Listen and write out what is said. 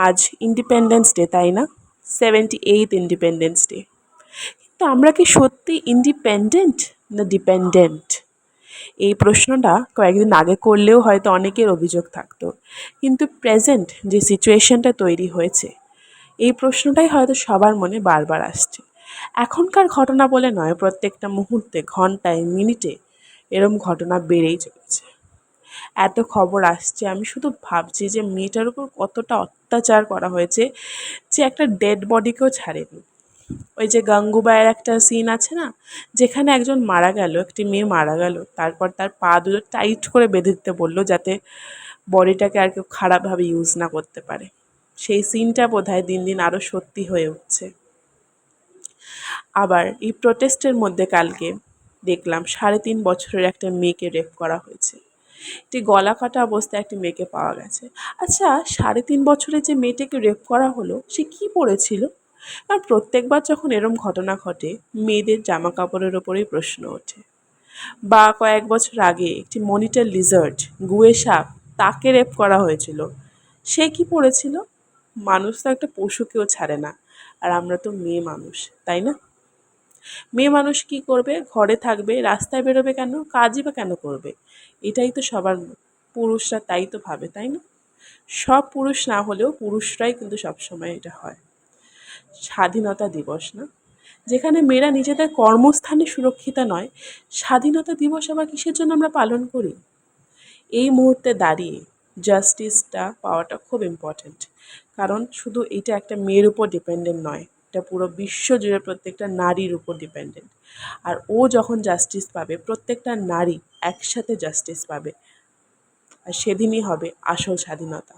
আজ independence day, তাই না? 78th independence day. কিন্তু আমরা কি সত্যি ইন্ডিপেন্ডেন্ট না ডিপেন্ডেন্ট? এই প্রশ্নটা কয়েকদিন আগে করলেও হয়তো অনেকের অভিযোগ থাকতো, কিন্তু প্রেজেন্ট যে সিচুয়েশনটা তৈরি হয়েছে, এই প্রশ্নটাই হয়তো সবার মনে বারবার আসছে। এখনকার ঘটনা বলে নয়, প্রত্যেকটা মুহূর্তে, ঘন্টায়, মিনিটে এরম ঘটনা বেড়েই চলেছে। এত খবর আসছে, আমি শুধু ভাবছি যে মেয়েটার উপর কতটা অত্যাচার করা হয়েছে, যে একটা ডেড বডিকেও ছাড়েনি। ওই যে গাঙ্গুবাইয়ের একটা সিন আছে না, যেখানে একজন মারা গেল, একটি মেয়ে মারা গেল, তারপর তার পা দুটো টাইট করে বেঁধে দিতে বললো যাতে বডিটাকে আর কেউ খারাপভাবে ইউজ না করতে পারে। সেই সিনটা বোধহয় দিন দিন আরও সত্যি হয়ে উঠছে। আবার এই প্রোটেস্টের মধ্যে কালকে দেখলাম 3.5 বছরের একটা মেয়েকে রেপ করা হয়েছে। একটি গলা কাটা অবস্থায় একটি মেয়েকে পাওয়া গেছে। আচ্ছা, 3.5 বছরের যে মেয়েটাকে রেপ করা হলো, সে কি পড়েছিল? কারণ প্রত্যেকবার যখন এরম ঘটনা ঘটে, মেয়েদের জামা কাপড়ের ওপরেই প্রশ্ন ওঠে। বা কয়েক বছর আগে একটি মনিটর লিজার্ড, গুয়ে সাপ, তাকে রেপ করা হয়েছিল। সে কি পড়েছিল? মানুষ তো একটা পশুকেও ছাড়ে না, আর আমরা তো মেয়ে মানুষ, তাই না? মেয়ে মানুষ কি করবে? ঘরে থাকবে, রাস্তায় বেরোবে কেন? কাজই বা কেন করবে? এটাই তো সবার পুরুষরা তাই তো ভাবে, তাই না? সব পুরুষ না হলেও পুরুষরাই কিন্তু সবসময় এটা হয়। স্বাধীনতা দিবস না, যেখানে মেয়েরা নিজেদের কর্মস্থানে সুরক্ষিত নয়, স্বাধীনতা দিবস আবার কিসের জন্য আমরা পালন করি? এই মুহূর্তে দাঁড়িয়ে জাস্টিসটা পাওয়াটা খুব ইম্পর্ট্যান্ট। কারণ শুধু এটা একটা মেয়ের উপর ডিপেন্ডেন্ট নয়, এটা পুরো বিশ্ব জুড়ে প্রত্যেকটা নারীর উপর ডিপেন্ডেন্ট। আর ও যখন জাস্টিস পাবে, প্রত্যেকটা নারী একসাথে জাস্টিস পাবে, আর সেদিনই হবে আসল স্বাধীনতা।